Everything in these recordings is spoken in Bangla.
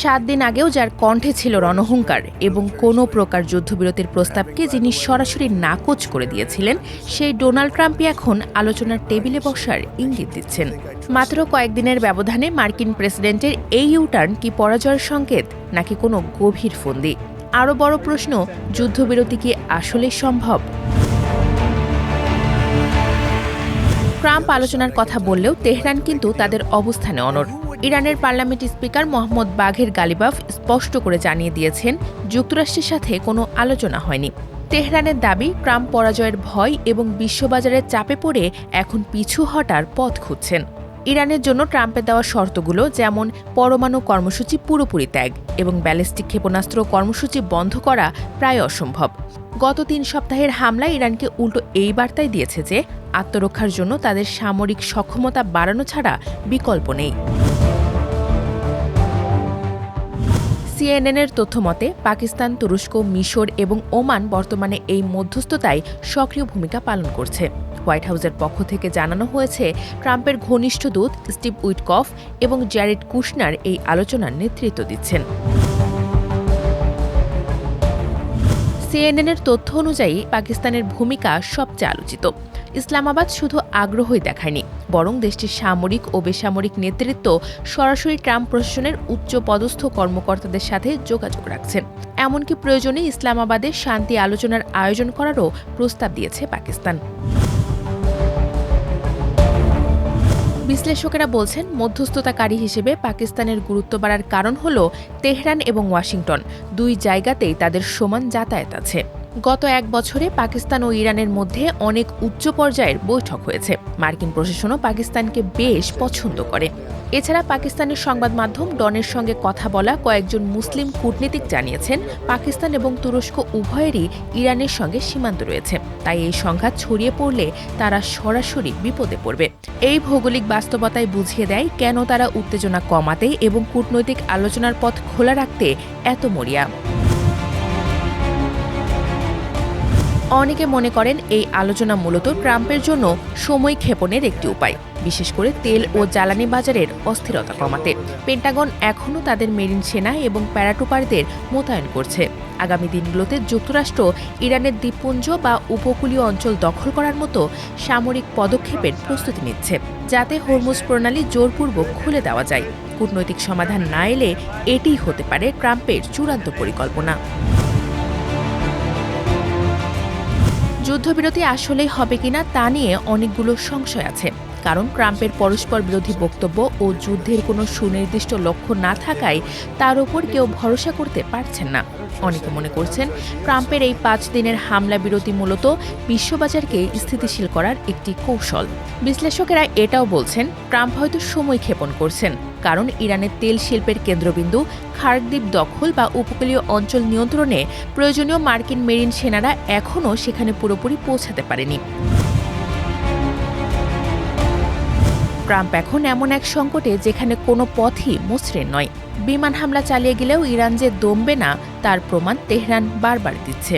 7 দিন আগেও যার কণ্ঠে ছিল রণহুঙ্কার এবং কোনো প্রকার যুদ্ধবিরতির প্রস্তাবকে যিনি সরাসরি নাকচ করে দিয়েছিলেন, সেই ডোনাল্ড ট্রাম্পই এখন আলোচনার টেবিলে বসার ইঙ্গিত দিচ্ছেন। মাত্র কয়েকদিনের ব্যবধানে মার্কিন প্রেসিডেন্টের এই ইউটার্ন কি পরাজয়ের সংকেত নাকি কোনো গভীর ফন্দি? আরও বড় প্রশ্ন, যুদ্ধবিরতি কি আসলেই সম্ভব? ট্রাম্প আলোচনার কথা বললেও তেহরান কিন্তু তাদের অবস্থানে অনড়। ইরানের পার্লামেন্ট স্পিকার মোহাম্মদ বাঘের গালিবাফ স্পষ্ট করে জানিয়ে দিয়েছেন, যুক্তরাষ্ট্রের সাথে কোনো আলোচনা হয়নি। তেহরানের দাবি, ট্রাম্প পরাজয়ের ভয় এবং বিশ্ববাজারের চাপে পড়ে এখন পিছু হটার পথ খুঁজছেন। ইরানের জন্য ট্রাম্পের দেওয়া শর্তগুলো, যেমন পরমাণু কর্মসূচি পুরোপুরি ত্যাগ এবং ব্যালিস্টিক ক্ষেপণাস্ত্র কর্মসূচি বন্ধ করা, প্রায় অসম্ভব। গত 3 সপ্তাহের হামলায় ইরানকে উল্টো এই বার্তাই দিয়েছে যে আত্মরক্ষার জন্য তাদের সামরিক সক্ষমতা বাড়ানো ছাড়া বিকল্প নেই। সিএনএনের তথ্যমতে পাকিস্তান, তুরস্ক, মিশর এবং ওমান বর্তমানে এই মধ্যস্থতায় সক্রিয় ভূমিকা পালন করছে। হোয়াইট হাউসের পক্ষ থেকে জানানো হয়েছে, ট্রাম্পের ঘনিষ্ঠ দূত স্টিভ উইটকফ এবং জ্যারেড কুশনার এই আলোচনার নেতৃত্ব দিচ্ছেন। সিএনএনের তথ্য অনুযায়ী পাকিস্তানের ভূমিকা সবচেয়ে আলোচিত। ইসলামাবাদ শুধু আগ্রহই দেখায়নি, বরং দেশটির সামরিক ও বেসামরিক নেতৃত্ব সরাসরি ট্রাম্প প্রশাসনের উচ্চ পদস্থ কর্মকর্তাদের সাথে যোগাযোগ রাখছেন। এমনকি প্রয়োজনে ইসলামাবাদে শান্তি আলোচনার আয়োজন করারও প্রস্তাব দিয়েছে পাকিস্তান। বিশ্লেষকেরা বলছেন, মধ্যস্থতাকারী হিসেবে পাকিস্তানের গুরুত্ব বাড়ার কারণ হল তেহরান এবং ওয়াশিংটন দুই জায়গাতেই তাদের সমান যাতায়াত আছে। গত 1 বছরে পাকিস্তান ও ইরানের মধ্যে অনেক উচ্চ পর্যায়ের বৈঠক হয়েছে। মার্কিন প্রশাসনও পাকিস্তানকে বেশ পছন্দ করে। এছাড়া পাকিস্তানের সংবাদ মাধ্যম ডনের সঙ্গে কথা বলা কয়েকজন মুসলিম কূটনীতিক জানিয়েছেন, পাকিস্তান এবং তুরস্ক উভয়েরই ইরানের সঙ্গে সীমান্ত রয়েছে। তাই এই সংঘাত ছড়িয়ে পড়লে তারা সরাসরি বিপদে পড়বে। এই ভৌগোলিক বাস্তবতায় বুঝিয়ে দেয় কেন তারা উত্তেজনা কমাতে এবং কূটনৈতিক আলোচনার পথ খোলা রাখতে এত মরিয়া। অনেকে মনে করেন, এই আলোচনা মূলত ট্রাম্পের জন্য সময় ক্ষেপণের একটি উপায়, বিশেষ করে তেল ও জ্বালানি বাজারের অস্থিরতা কমাতে। পেন্টাগন এখনও তাদের মেরিন সেনা এবং প্যারাটুপারদের মোতায়েন করছে। আগামী দিনগুলোতে যুক্তরাষ্ট্র ইরানের দ্বীপপুঞ্জ বা উপকূলীয় অঞ্চল দখল করার মতো সামরিক পদক্ষেপের প্রস্তুতি নিচ্ছে, যাতে হরমুজ প্রণালী জোরপূর্বক খুলে দেওয়া যায়। কূটনৈতিক সমাধান না এলে এটিই হতে পারে ট্রাম্পের চূড়ান্ত পরিকল্পনা। যুদ্ধবিরতি আসলেই হবে কিনা তা নিয়ে অনেকগুলো সংশয় আছে, কারণ ট্রাম্পের পরস্পর বিরোধী বক্তব্য ও যুদ্ধের কোনো সুনির্দিষ্ট লক্ষ্য না থাকায় তার ওপর কেউ ভরসা করতে পারছেন না। অনেকে মনে করছেন, ট্রাম্পের এই 5 দিনের হামলা বিরতি মূলত বিশ্ববাজারকে স্থিতিশীল করার একটি কৌশল। বিশ্লেষকেরা এটাও বলছেন, ট্রাম্প হয়তো সময় ক্ষেপণ করছেন, কারণ ইরানের তেল শিল্পের কেন্দ্রবিন্দু খার্ক-দ্বীপ দখল বা উপকূলীয় অঞ্চল নিয়ন্ত্রণে প্রয়োজনীয় মার্কিন মেরিন সেনারা এখনও সেখানে পুরোপুরি পৌঁছাতে পারেনি। ট্রাম্প এখন এমন এক সংকটে যেখানে কোনো পথই মসৃণ নয়। বিমান হামলা চালিয়ে গেলেও ইরান যে দমবে না তার প্রমাণ তেহরান বারবার দিচ্ছে।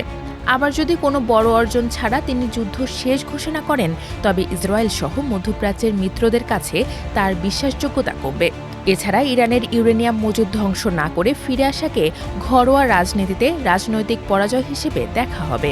আবার যদি কোনো বড় অর্জন ছাড়া তিনি যুদ্ধ শেষ ঘোষণা করেন, তবে ইসরায়েল সহ মধ্যপ্রাচ্যের মিত্রদের কাছে তার বিশ্বাসযোগ্যতা কমবে। এছাড়া ইরানের ইউরেনিয়াম মজুদ ধ্বংস না করে ফিরে আসাকে ঘরোয়া রাজনীতিতে রাজনৈতিক পরাজয় হিসেবে দেখা হবে।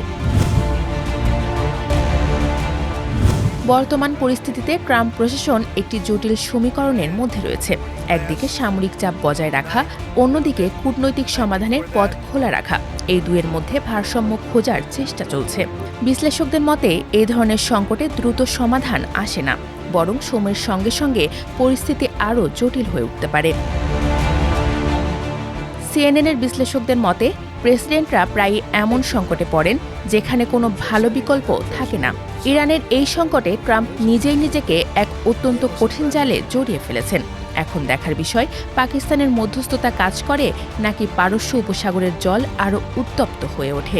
বর্তমান পরিস্থিতিতে ট্রাম্প প্রশাসন একটি জটিল সমীকরণের মধ্যে রয়েছে। একদিকে সামরিক চাপ বজায় রাখা, অন্যদিকে কূটনৈতিক সমাধানের পথ খোলা রাখা। এই দুয়ের মধ্যে ভারসাম্য খোঁজার চেষ্টা চলছে। বিশ্লেষকদের মতে, এই ধরনের সংকটে দ্রুত সমাধান আসে না, বরং সময়ের সঙ্গে সঙ্গে পরিস্থিতি আরও জটিল হয়ে উঠতে পারে। সিএনএনের বিশ্লেষকদের মতে, প্রেসিডেন্টরা প্রায়ই এমন সংকটে পড়েন যেখানে কোনো ভালো বিকল্প থাকে না। ইরানের এই সংকটে ট্রাম্প নিজেই নিজেকে এক অত্যন্ত কঠিন জালে জড়িয়ে ফেলেছেন। এখন দেখার বিষয়, পাকিস্তানের মধ্যস্থতা কাজ করে নাকি পারস্য উপসাগরের জল আরও উত্তপ্ত হয়ে ওঠে।